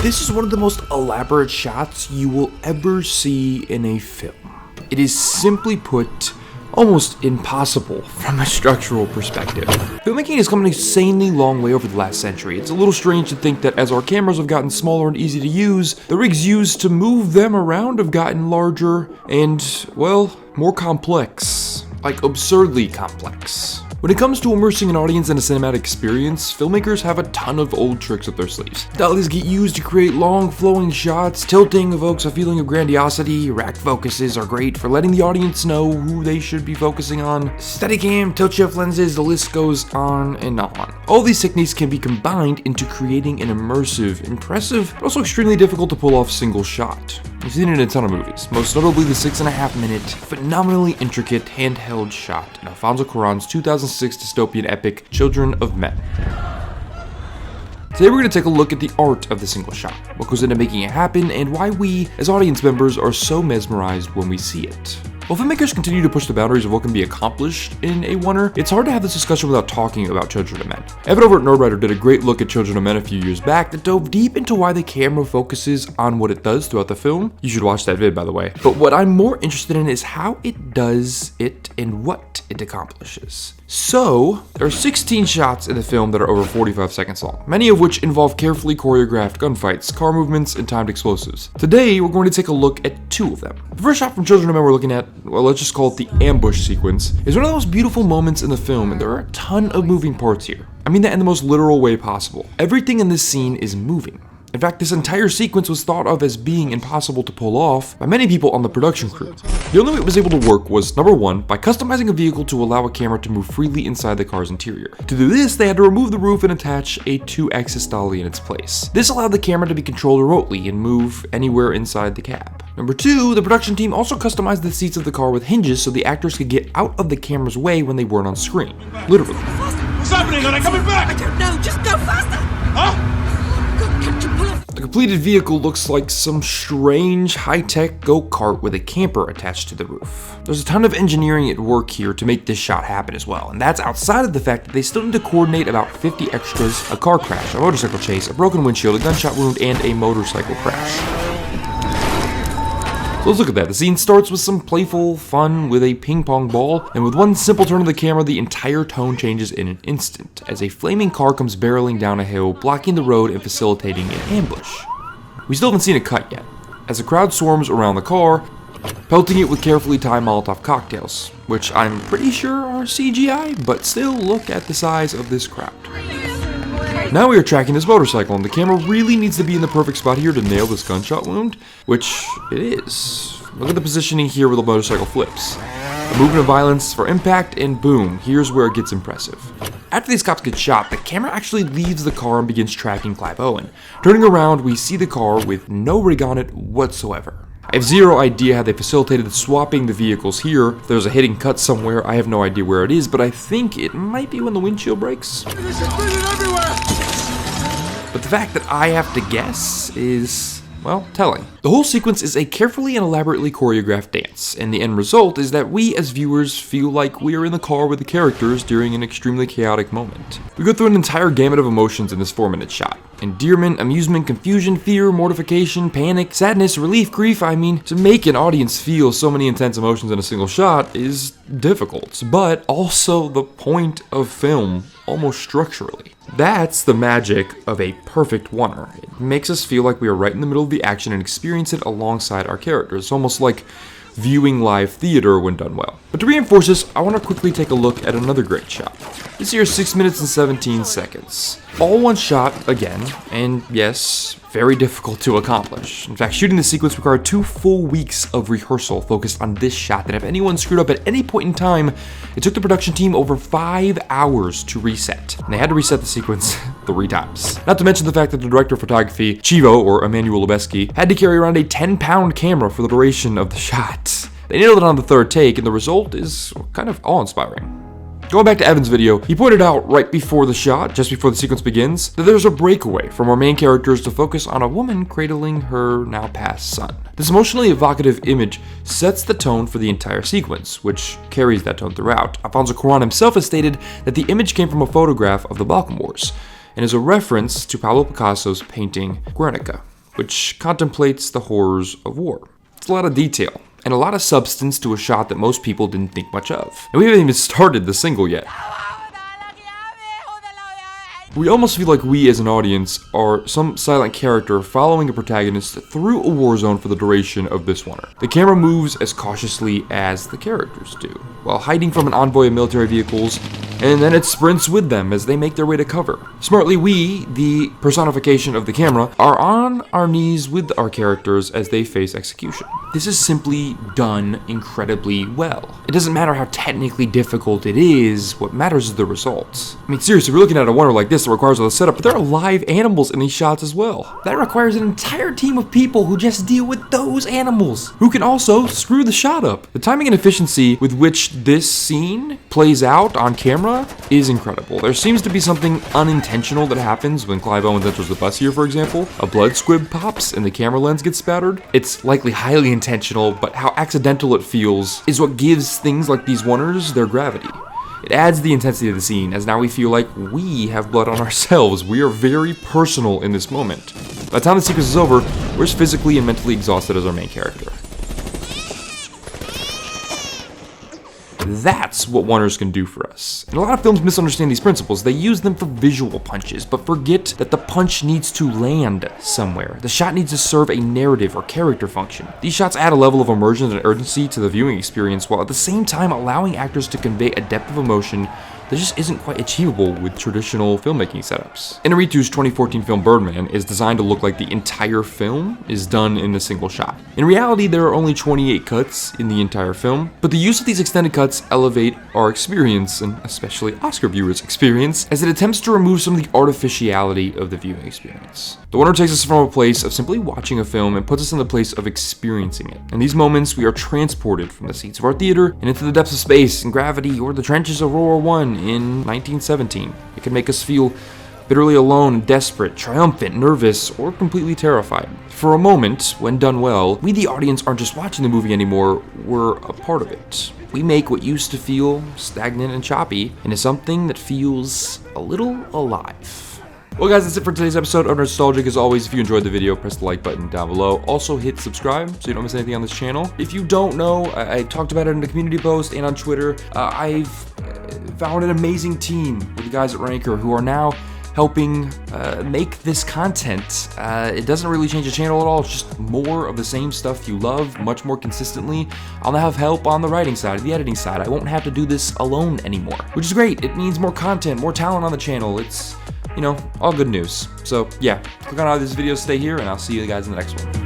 This is one of the most elaborate shots you will ever see in a film. It is simply put, almost impossible from a structural perspective. Filmmaking has come an insanely long way over the last century. It's a little strange to think that as our cameras have gotten smaller and easy to use, the rigs used to move them around have gotten larger and, well, more complex. Like, absurdly complex. When it comes to immersing an audience in a cinematic experience, filmmakers have a ton of old tricks up their sleeves. Dollies get used to create long, flowing shots, tilting evokes a feeling of grandiosity, rack focuses are great for letting the audience know who they should be focusing on, Steadicam, tilt-shift lenses, the list goes on and on. All these techniques can be combined into creating an immersive, impressive, but also extremely difficult to pull off single shot. You've seen it in a ton of movies, most notably the 6.5-minute, phenomenally intricate handheld shot in Alfonso Cuarón's 2006 dystopian epic, Children of Men. Today we're going to take a look at the art of the single shot, what goes into making it happen, and why we, as audience members, are so mesmerized when we see it. While filmmakers continue to push the boundaries of what can be accomplished in a oneer, it's hard to have this discussion without talking about Children of Men. Evan over at Nerdwriter did a great look at Children of Men a few years back that dove deep into why the camera focuses on what it does throughout the film. You should watch that vid, by the way. But what I'm more interested in is how it does it and what it accomplishes. So, there are 16 shots in the film that are over 45 seconds long, many of which involve carefully choreographed gunfights, car movements, and timed explosives. Today, we're going to take a look at 2 of them. The first shot from Children of Men we're looking at, well, let's just call it the ambush sequence, is one of the most beautiful moments in the film, and there are a ton of moving parts here. I mean that in the most literal way possible. Everything in this scene is moving. In fact, this entire sequence was thought of as being impossible to pull off by many people on the production crew. The only way it was able to work was, number 1, by customizing a vehicle to allow a camera to move freely inside the car's interior. To do this, they had to remove the roof and attach a 2-axis dolly in its place. This allowed the camera to be controlled remotely and move anywhere inside the cab. Number 2, the production team also customized the seats of the car with hinges so the actors could get out of the camera's way when they weren't on screen. Literally. What's happening? Are they coming back? I don't know, just go faster! Huh? The completed vehicle looks like some strange high-tech go-kart with a camper attached to the roof. There's a ton of engineering at work here to make this shot happen as well, and that's outside of the fact that they still need to coordinate about 50 extras, a car crash, a motorcycle chase, a broken windshield, a gunshot wound, and a motorcycle crash. So let's look at that. The scene starts with some playful fun with a ping pong ball, and with one simple turn of the camera, the entire tone changes in an instant, as a flaming car comes barreling down a hill, blocking the road and facilitating an ambush. We still haven't seen a cut yet, as the crowd swarms around the car, pelting it with carefully timed Molotov cocktails, which I'm pretty sure are CGI, but still look at the size of this crowd. Now we are tracking this motorcycle, and the camera really needs to be in the perfect spot here to nail this gunshot wound, which it is. Look at the positioning here where the motorcycle flips. A movement of violence for impact, and boom, here's where it gets impressive. After these cops get shot, the camera actually leaves the car and begins tracking Clive Owen. Turning around, we see the car with no rig on it whatsoever. I have zero idea how they facilitated swapping the vehicles here. If there's a hidden cut somewhere, I have no idea where it is, but I think it might be when the windshield breaks. This is bleeding everywhere! But the fact that I have to guess is, well, telling. The whole sequence is a carefully and elaborately choreographed dance, and the end result is that we as viewers feel like we are in the car with the characters during an extremely chaotic moment. We go through an entire gamut of emotions in this 4-minute shot. Endearment, amusement, confusion, fear, mortification, panic, sadness, relief, grief. I mean, to make an audience feel so many intense emotions in a single shot is difficult, but also the point of film, almost structurally. That's the magic of a perfect oneer. It makes us feel like we are right in the middle of the action and experience it alongside our characters, almost like viewing live theater when done well. But to reinforce this, I want to quickly take a look at another great shot. This here is 6 minutes and 17 seconds. All one shot again, and yes, very difficult to accomplish. In fact, shooting this sequence required 2 full weeks of rehearsal focused on this shot that if anyone screwed up at any point in time, it took the production team over 5 hours to reset. And they had to reset the sequence 3 times. Not to mention the fact that the director of photography, Chivo, or Emmanuel Lubezki, had to carry around a 10-pound camera for the duration of the shot. They nailed it on the 3rd take, and the result is kind of awe-inspiring. Going back to Evan's video, he pointed out right before the shot, just before the sequence begins, that there's a breakaway from our main characters to focus on a woman cradling her now passed son. This emotionally evocative image sets the tone for the entire sequence, which carries that tone throughout. Alfonso Cuarón himself has stated that the image came from a photograph of the Balkan Wars, and is a reference to Pablo Picasso's painting Guernica. which contemplates the horrors of war. It's a lot of detail, and a lot of substance to a shot that most people didn't think much of. And we haven't even started the single yet. We almost feel like we as an audience are some silent character following a protagonist through a war zone for the duration of this one. The camera moves as cautiously as the characters do, while hiding from an envoy of military vehicles, and then it sprints with them as they make their way to cover. Smartly, we, the personification of the camera, are on our knees with our characters as they face execution. This is simply done incredibly well. It doesn't matter how technically difficult it is, what matters is the results. I mean, seriously, we're looking at a wonder like this that requires all the setup, but there are live animals in these shots as well. That requires an entire team of people who just deal with those animals, who can also screw the shot up. The timing and efficiency with which this scene plays out on camera is incredible. There seems to be something unintentional that happens when Clive Owens enters the bus here, for example. A blood squib pops and the camera lens gets spattered. It's likely highly intentional, but how accidental it feels is what gives things like these wonders their gravity. It adds the intensity of the scene, as now we feel like we have blood on ourselves. We are very personal in this moment. By the time the sequence is over, we're as physically and mentally exhausted as our main character. That's what wonders can do for us. And a lot of films misunderstand these principles. They use them for visual punches, but forget that the punch needs to land somewhere. The shot needs to serve a narrative or character function. These shots add a level of immersion and urgency to the viewing experience, while at the same time allowing actors to convey a depth of emotion that just isn't quite achievable with traditional filmmaking setups. Inarritu's 2014 film Birdman is designed to look like the entire film is done in a single shot. In reality, there are only 28 cuts in the entire film, but the use of these extended cuts elevate our experience, and especially Oscar viewers' experience, as it attempts to remove some of the artificiality of the viewing experience. The Wonder takes us from a place of simply watching a film and puts us in the place of experiencing it. In these moments, we are transported from the seats of our theater and into the depths of space and gravity, or the trenches of World War I in 1917. It can make us feel bitterly alone, desperate, triumphant, nervous, or completely terrified. For a moment, when done well, we the audience aren't just watching the movie anymore, we're a part of it. We make what used to feel stagnant and choppy into something that feels a little alive. Well guys, that's it for today's episode of Nerdstalgic. As always, if you enjoyed the video, press the like button down below. Also hit subscribe so you don't miss anything on this channel. If you don't know, I talked about it in the community post and on Twitter. I've found an amazing team with the guys at Ranker who are now helping make this content. It doesn't really change the channel at all. It's just more of the same stuff you love, much more consistently. I'll now have help on the writing side, the editing side. I won't have to do this alone anymore, which is great. It means more content, more talent on the channel. It's, you know, all good news. So yeah, click on all these videos, stay here, and I'll see you guys in the next one.